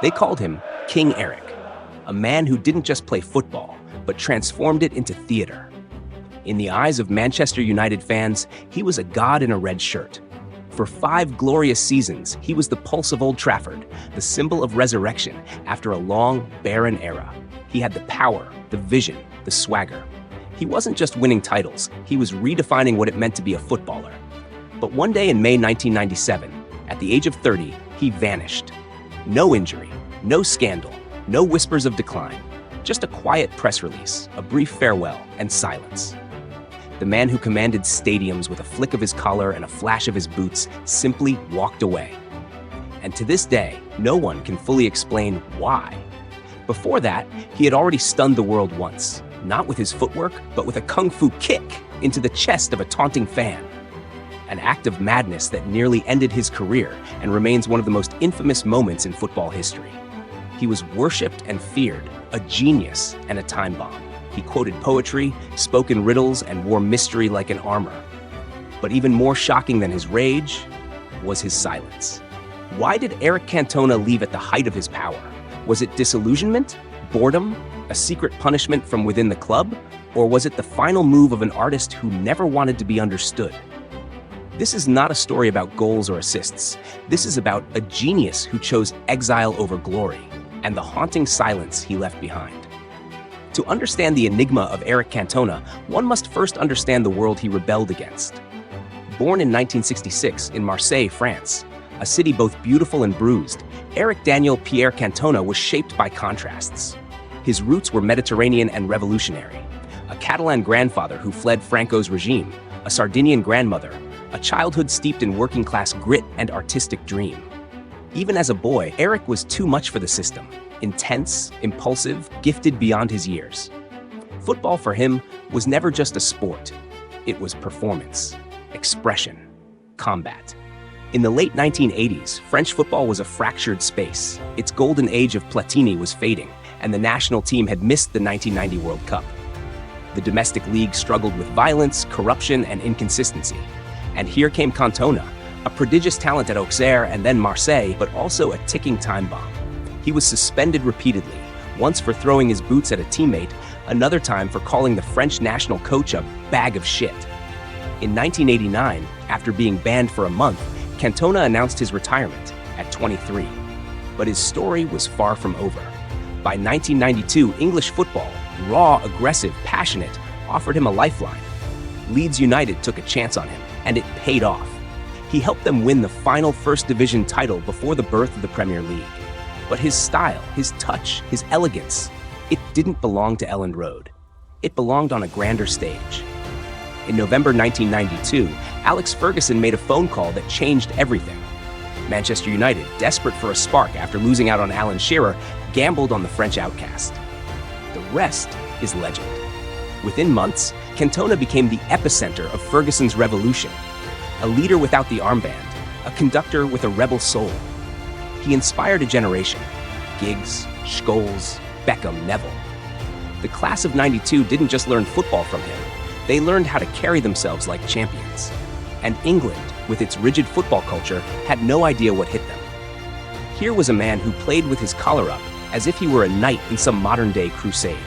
They called him King Eric, a man who didn't just play football, but transformed it into theater. In the eyes of Manchester United fans, he was a god in a red shirt. For 5 glorious seasons, he was the pulse of Old Trafford, the symbol of resurrection after a long, barren era. He had the power, the vision, the swagger. He wasn't just winning titles, he was redefining what it meant to be a footballer. But one day in May 1997, at the age of 30, he vanished. No injury, no scandal, no whispers of decline, just a quiet press release, a brief farewell, and silence. The man who commanded stadiums with a flick of his collar and a flash of his boots simply walked away. And to this day, no one can fully explain why. Before that, he had already stunned the world once, not with his footwork, but with a kung fu kick into the chest of a taunting fan. An act of madness that nearly ended his career and remains one of the most infamous moments in football history. He was worshipped and feared, a genius and a time bomb. He quoted poetry, spoke in riddles, and wore mystery like an armor. But even more shocking than his rage was his silence. Why did Eric Cantona leave at the height of his power? Was it disillusionment, boredom, a secret punishment from within the club? Or was it the final move of an artist who never wanted to be understood? This is not a story about goals or assists. This is about a genius who chose exile over glory, and the haunting silence he left behind. To understand the enigma of Eric Cantona, one must first understand the world he rebelled against. Born in 1966 in Marseille, France, a city both beautiful and bruised, Eric Daniel Pierre Cantona was shaped by contrasts. His roots were Mediterranean and revolutionary. A Catalan grandfather who fled Franco's regime, a Sardinian grandmother, a childhood steeped in working-class grit and artistic dream. Even as a boy, Eric was too much for the system. Intense, impulsive, gifted beyond his years. Football for him was never just a sport. It was performance, expression, combat. In the late 1980s, French football was a fractured space. Its golden age of Platini was fading, and the national team had missed the 1990 World Cup. The domestic league struggled with violence, corruption, and inconsistency. And here came Cantona, a prodigious talent at Auxerre and then Marseille, but also a ticking time bomb. He was suspended repeatedly, once for throwing his boots at a teammate, another time for calling the French national coach a bag of shit. In 1989, after being banned for a month, Cantona announced his retirement at 23. But his story was far from over. By 1992, English football, raw, aggressive, passionate, offered him a lifeline. Leeds United took a chance on him, and it paid off. He helped them win the final First Division title before the birth of the Premier League. But his style, his touch, his elegance, it didn't belong to Elland Road. It belonged on a grander stage. In November 1992, Alex Ferguson made a phone call that changed everything. Manchester United, desperate for a spark after losing out on Alan Shearer, gambled on the French outcast. The rest is legend. Within months, Cantona became the epicenter of Ferguson's revolution. A leader without the armband, a conductor with a rebel soul. He inspired a generation. Giggs, Scholes, Beckham, Neville. The class of '92 didn't just learn football from him. They learned how to carry themselves like champions. And England, with its rigid football culture, had no idea what hit them. Here was a man who played with his collar up, as if he were a knight in some modern-day crusade.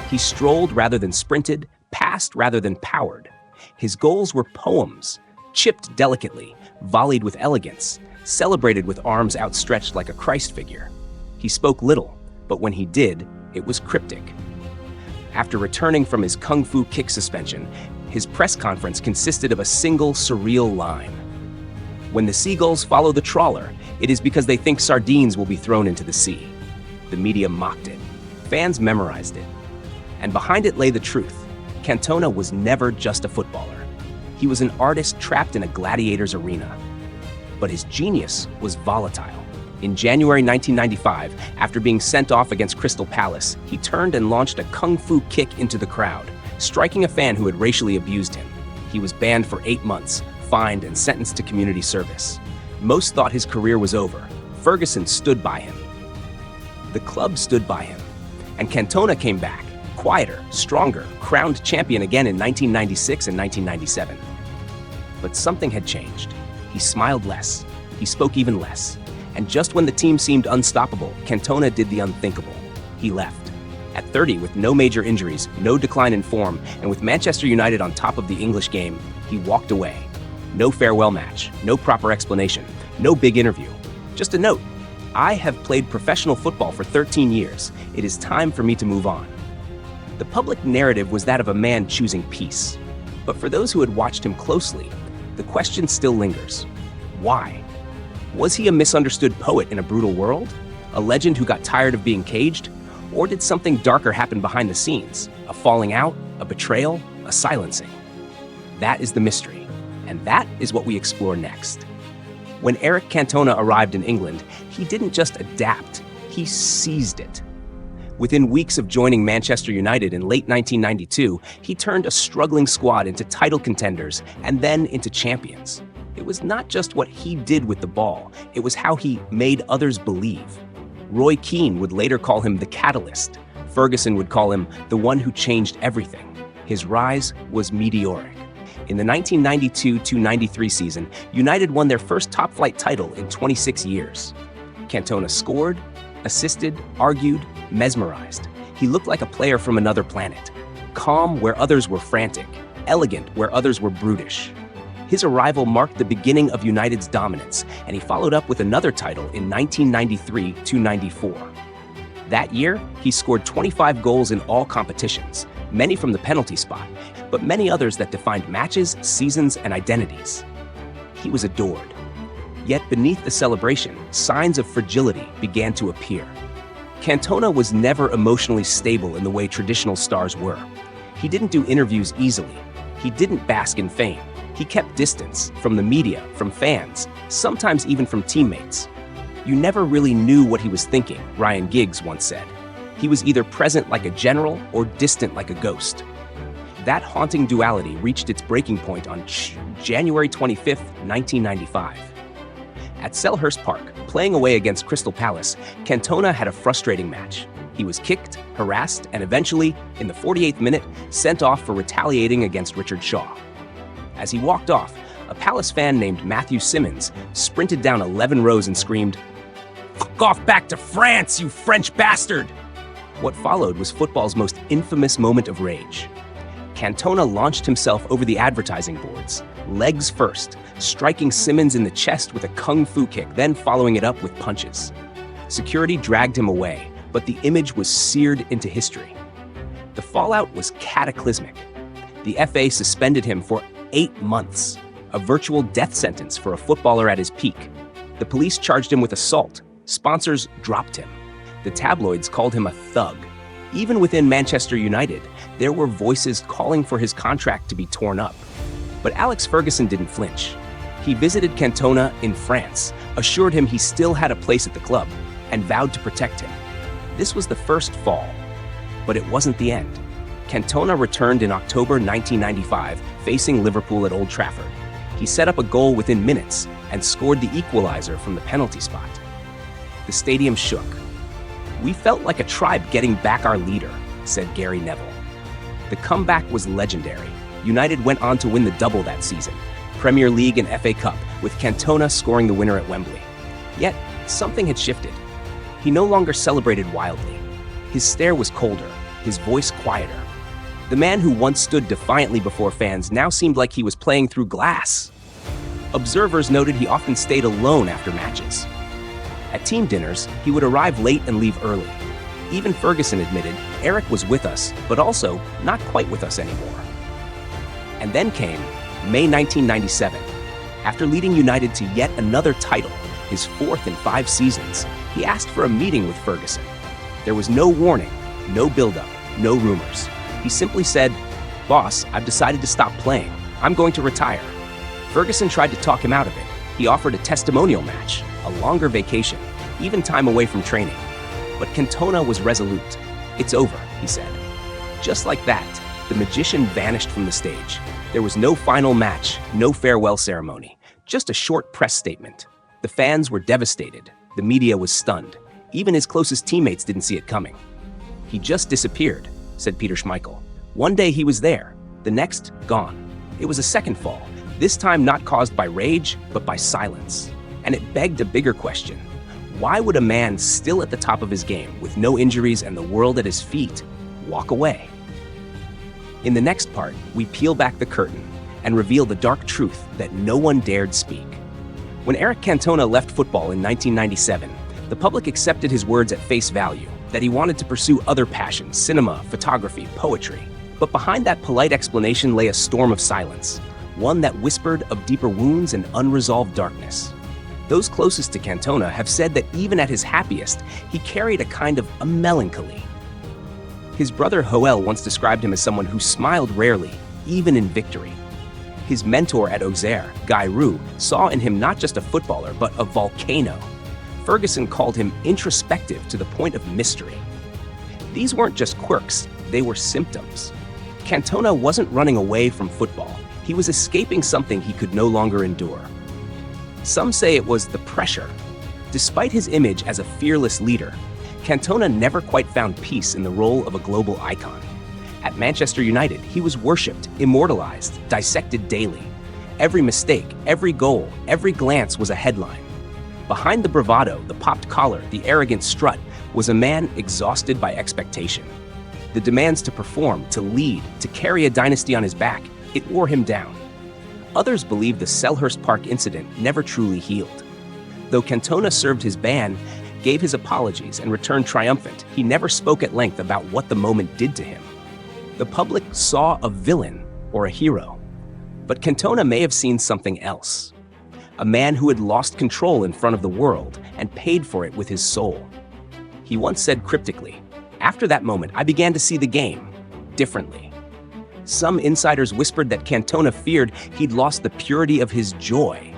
He strolled rather than sprinted, passed rather than powered. His goals were poems, chipped delicately, volleyed with elegance, celebrated with arms outstretched like a Christ figure. He spoke little, but when he did, it was cryptic. After returning from his kung fu kick suspension, his press conference consisted of a single surreal line. When the seagulls follow the trawler, it is because they think sardines will be thrown into the sea. The media mocked it. Fans memorized it. And behind it lay the truth. Cantona was never just a footballer. He was an artist trapped in a gladiator's arena. But his genius was volatile. In January 1995, after being sent off against Crystal Palace, he turned and launched a kung fu kick into the crowd, striking a fan who had racially abused him. He was banned for 8 months, fined, and sentenced to community service. Most thought his career was over. Ferguson stood by him. The club stood by him. And Cantona came back, quieter, stronger, crowned champion again in 1996 and 1997. But something had changed. He smiled less. He spoke even less. And just when the team seemed unstoppable, Cantona did the unthinkable. He left. At 30, with no major injuries, no decline in form, and with Manchester United on top of the English game, he walked away. No farewell match, no proper explanation, no big interview. Just a note: I have played professional football for 13 years. It is time for me to move on. The public narrative was that of a man choosing peace. But for those who had watched him closely, the question still lingers. Why? Was he a misunderstood poet in a brutal world? A legend who got tired of being caged? Or did something darker happen behind the scenes? A falling out? A betrayal? A silencing? That is the mystery, and that is what we explore next. When Eric Cantona arrived in England, he didn't just adapt, he seized it. Within weeks of joining Manchester United in late 1992, he turned a struggling squad into title contenders and then into champions. It was not just what he did with the ball, it was how he made others believe. Roy Keane would later call him the catalyst. Ferguson would call him the one who changed everything. His rise was meteoric. In the 1992-93 season, United won their first top-flight title in 26 years. Cantona scored, assisted, argued, mesmerized. He looked like a player from another planet. Calm where others were frantic, elegant where others were brutish. His arrival marked the beginning of United's dominance, and he followed up with another title in 1993-94. That year, he scored 25 goals in all competitions, many from the penalty spot, but many others that defined matches, seasons, and identities. He was adored. Yet beneath the celebration, signs of fragility began to appear. Cantona was never emotionally stable in the way traditional stars were. He didn't do interviews easily. He didn't bask in fame. He kept distance from the media, from fans, sometimes even from teammates. You never really knew what he was thinking, Ryan Giggs once said. He was either present like a general or distant like a ghost. That haunting duality reached its breaking point on January 25, 1995. At Selhurst Park, playing away against Crystal Palace, Cantona had a frustrating match. He was kicked, harassed, and eventually, in the 48th minute, sent off for retaliating against Richard Shaw. As he walked off, a Palace fan named Matthew Simmons sprinted down 11 rows and screamed, "Fuck off back to France, you French bastard!" What followed was football's most infamous moment of rage. Cantona launched himself over the advertising boards, legs first, striking Simmons in the chest with a kung fu kick, then following it up with punches. Security dragged him away, but the image was seared into history. The fallout was cataclysmic. The FA suspended him for 8 months, a virtual death sentence for a footballer at his peak. The police charged him with assault. Sponsors dropped him. The tabloids called him a thug. Even within Manchester United, there were voices calling for his contract to be torn up. But Alex Ferguson didn't flinch. He visited Cantona in France, assured him he still had a place at the club, and vowed to protect him. This was the first fall, but it wasn't the end. Cantona returned in October 1995, facing Liverpool at Old Trafford. He set up a goal within minutes and scored the equalizer from the penalty spot. The stadium shook. "We felt like a tribe getting back our leader," said Gary Neville. The comeback was legendary. United went on to win the double that season, Premier League and FA Cup, with Cantona scoring the winner at Wembley. Yet, something had shifted. He no longer celebrated wildly. His stare was colder, his voice quieter. The man who once stood defiantly before fans now seemed like he was playing through glass. Observers noted he often stayed alone after matches. At team dinners, he would arrive late and leave early. Even Ferguson admitted Eric was with us, but also not quite with us anymore. And then came May 1997. After leading United to yet another title, his 4th in 5 seasons, he asked for a meeting with Ferguson. There was no warning, no build-up, no rumors. He simply said, "Boss, I've decided to stop playing. I'm going to retire." Ferguson tried to talk him out of it. He offered a testimonial match, a longer vacation, even time away from training. But Cantona was resolute. "It's over," he said. Just like that, the magician vanished from the stage. There was no final match, no farewell ceremony, just a short press statement. The fans were devastated. The media was stunned. Even his closest teammates didn't see it coming. "He just disappeared," said Peter Schmeichel. "One day he was there, the next, gone." It was a second fall, this time not caused by rage, but by silence. And it begged a bigger question. Why would a man still at the top of his game, with no injuries and the world at his feet, walk away? In the next part, we peel back the curtain and reveal the dark truth that no one dared speak. When Eric Cantona left football in 1997, the public accepted his words at face value, that he wanted to pursue other passions, cinema, photography, poetry. But behind that polite explanation lay a storm of silence, one that whispered of deeper wounds and unresolved darkness. Those closest to Cantona have said that even at his happiest, he carried a kind of a melancholy. His brother Joel once described him as someone who smiled rarely, even in victory. His mentor at Auxerre, Guy Roux, saw in him not just a footballer, but a volcano. Ferguson called him introspective to the point of mystery. These weren't just quirks, they were symptoms. Cantona wasn't running away from football. He was escaping something he could no longer endure. Some say it was the pressure. Despite his image as a fearless leader, Cantona never quite found peace in the role of a global icon. At Manchester United, he was worshipped, immortalized, dissected daily. Every mistake, every goal, every glance was a headline. Behind the bravado, the popped collar, the arrogant strut, was a man exhausted by expectation. The demands to perform, to lead, to carry a dynasty on his back, it wore him down. Others believe the Selhurst Park incident never truly healed. Though Cantona served his ban, gave his apologies, and returned triumphant, he never spoke at length about what the moment did to him. The public saw a villain or a hero, but Cantona may have seen something else. A man who had lost control in front of the world and paid for it with his soul. He once said cryptically, "After that moment, I began to see the game differently." Some insiders whispered that Cantona feared he'd lost the purity of his joy,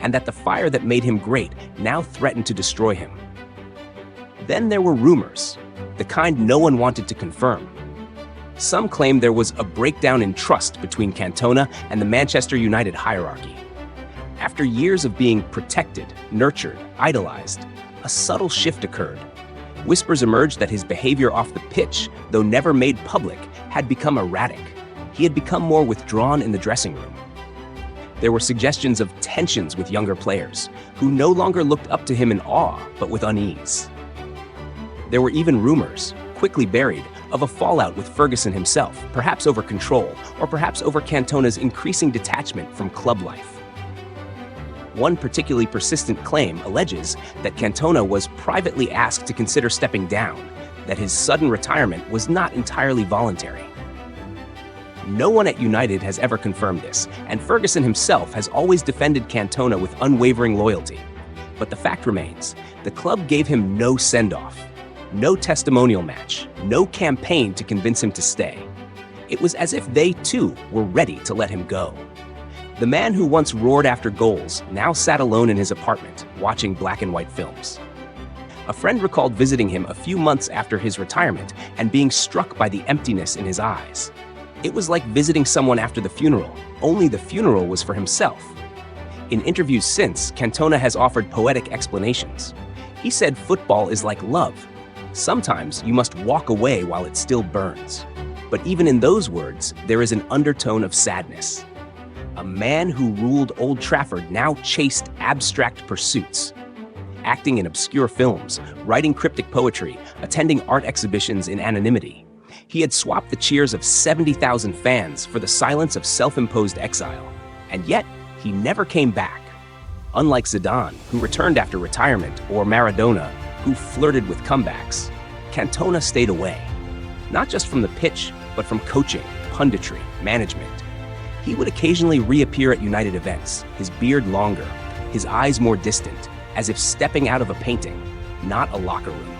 and that the fire that made him great now threatened to destroy him. Then there were rumors, the kind no one wanted to confirm. Some claimed there was a breakdown in trust between Cantona and the Manchester United hierarchy. After years of being protected, nurtured, idolized, a subtle shift occurred. Whispers emerged that his behavior off the pitch, though never made public, had become erratic. He had become more withdrawn in the dressing room. There were suggestions of tensions with younger players, who no longer looked up to him in awe, but with unease. There were even rumors, quickly buried, of a fallout with Ferguson himself, perhaps over control, or perhaps over Cantona's increasing detachment from club life. One particularly persistent claim alleges that Cantona was privately asked to consider stepping down, that his sudden retirement was not entirely voluntary. No one at United has ever confirmed this, and Ferguson himself has always defended Cantona with unwavering loyalty. But the fact remains, the club gave him no send-off, no testimonial match, no campaign to convince him to stay. It was as if they, too, were ready to let him go. The man who once roared after goals now sat alone in his apartment, watching black and white films. A friend recalled visiting him a few months after his retirement and being struck by the emptiness in his eyes. It was like visiting someone after the funeral, only the funeral was for himself. In interviews since, Cantona has offered poetic explanations. He said football is like love. Sometimes you must walk away while it still burns. But even in those words, there is an undertone of sadness. A man who ruled Old Trafford now chased abstract pursuits. Acting in obscure films, writing cryptic poetry, attending art exhibitions in anonymity. He had swapped the cheers of 70,000 fans for the silence of self-imposed exile. And yet, he never came back. Unlike Zidane, who returned after retirement, or Maradona, who flirted with comebacks, Cantona stayed away. Not just from the pitch, but from coaching, punditry, management. He would occasionally reappear at United events, his beard longer, his eyes more distant, as if stepping out of a painting, not a locker room.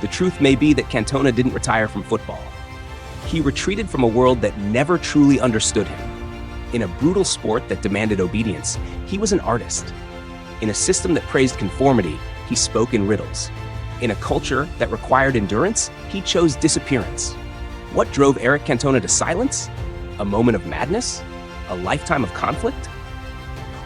The truth may be that Cantona didn't retire from football. He retreated from a world that never truly understood him. In a brutal sport that demanded obedience, he was an artist. In a system that praised conformity, he spoke in riddles. In a culture that required endurance, he chose disappearance. What drove Eric Cantona to silence? A moment of madness? A lifetime of conflict?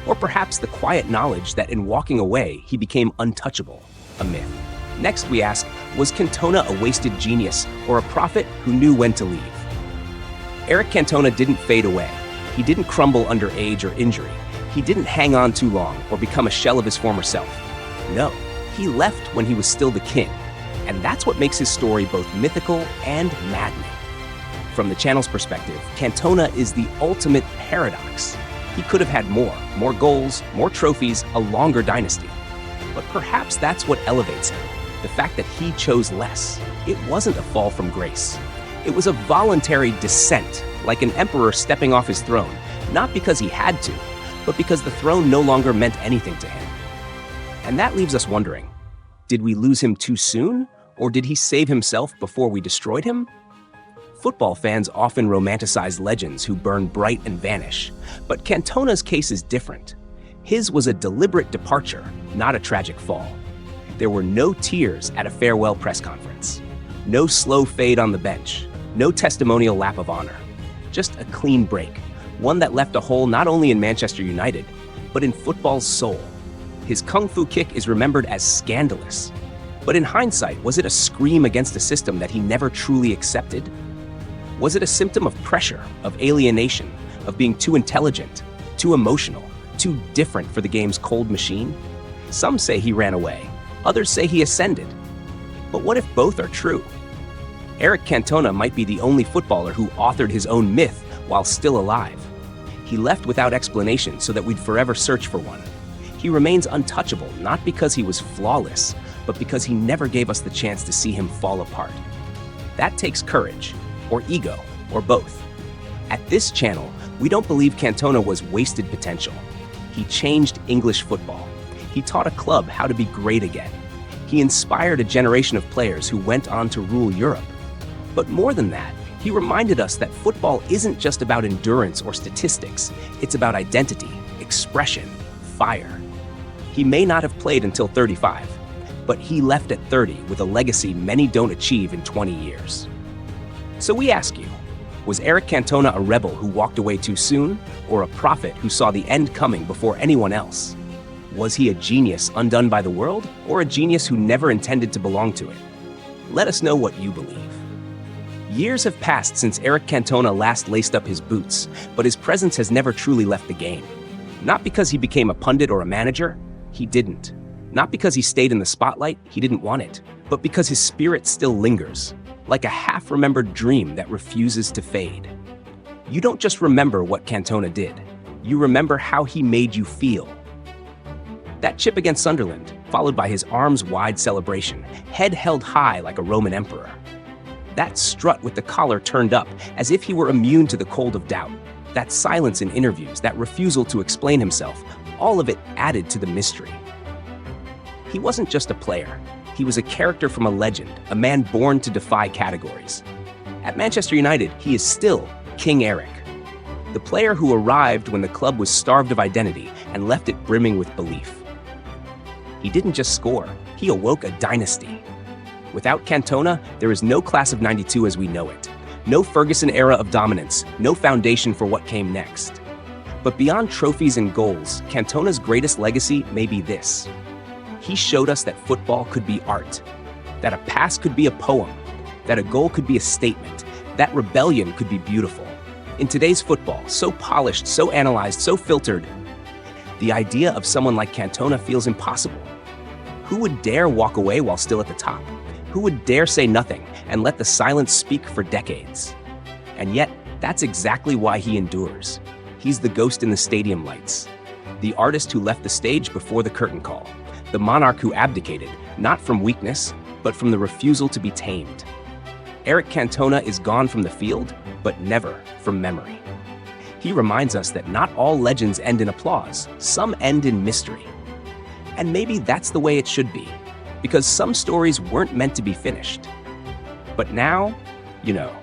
Or perhaps the quiet knowledge that in walking away, he became untouchable, a myth. Next we ask, was Cantona a wasted genius or a prophet who knew when to leave? Eric Cantona didn't fade away. He didn't crumble under age or injury. He didn't hang on too long or become a shell of his former self. No, He left when he was still the king, and that's what makes his story both mythical and maddening. From the channel's perspective, Cantona is the ultimate paradox. He could have had more goals, more trophies, a longer dynasty. But perhaps that's what elevates him, the fact that he chose less. It wasn't a fall from grace. It was a voluntary descent, like an emperor stepping off his throne, not because he had to, but because the throne no longer meant anything to him. And that leaves us wondering, did we lose him too soon, or did he save himself before we destroyed him? Football fans often romanticize legends who burn bright and vanish, but Cantona's case is different. His was a deliberate departure, not a tragic fall. There were no tears at a farewell press conference, no slow fade on the bench, no testimonial lap of honor, just a clean break, one that left a hole not only in Manchester United, but in football's soul. His kung fu kick is remembered as scandalous. But in hindsight, was it a scream against a system that he never truly accepted? Was it a symptom of pressure, of alienation, of being too intelligent, too emotional, too different for the game's cold machine? Some say he ran away, others say he ascended. But what if both are true? Eric Cantona might be the only footballer who authored his own myth while still alive. He left without explanation so that we'd forever search for one. He remains untouchable, not because he was flawless, but because he never gave us the chance to see him fall apart. That takes courage, or ego, or both. At this channel, we don't believe Cantona was wasted potential. He changed English football. He taught a club how to be great again. He inspired a generation of players who went on to rule Europe. But more than that, he reminded us that football isn't just about endurance or statistics. It's about identity, expression, fire. He may not have played until 35, but he left at 30 with a legacy many don't achieve in 20 years. So we ask you, was Eric Cantona a rebel who walked away too soon, or a prophet who saw the end coming before anyone else? Was he a genius undone by the world, or a genius who never intended to belong to it? Let us know what you believe. Years have passed since Eric Cantona last laced up his boots, but his presence has never truly left the game. Not because he became a pundit or a manager, he didn't. Not because he stayed in the spotlight, he didn't want it, but because his spirit still lingers, like a half-remembered dream that refuses to fade. You don't just remember what Cantona did, you remember how he made you feel. That chip against Sunderland, followed by his arms-wide celebration, head held high like a Roman emperor. That strut with the collar turned up, as if he were immune to the cold of doubt. That silence in interviews, that refusal to explain himself, all of it added to the mystery. He wasn't just a player. He was a character from a legend, a man born to defy categories. At Manchester United, he is still King Eric, the player who arrived when the club was starved of identity and left it brimming with belief. He didn't just score, he awoke a dynasty. Without Cantona, there is no class of '92 as we know it. No Ferguson era of dominance, no foundation for what came next. But beyond trophies and goals, Cantona's greatest legacy may be this. He showed us that football could be art, that a pass could be a poem, that a goal could be a statement, that rebellion could be beautiful. In today's football, so polished, so analyzed, so filtered, the idea of someone like Cantona feels impossible. Who would dare walk away while still at the top? Who would dare say nothing and let the silence speak for decades? And yet, that's exactly why he endures. He's the ghost in the stadium lights, the artist who left the stage before the curtain call, the monarch who abdicated, not from weakness, but from the refusal to be tamed. Eric Cantona is gone from the field, but never from memory. He reminds us that not all legends end in applause, some end in mystery. And maybe that's the way it should be, because some stories weren't meant to be finished. But now, you know.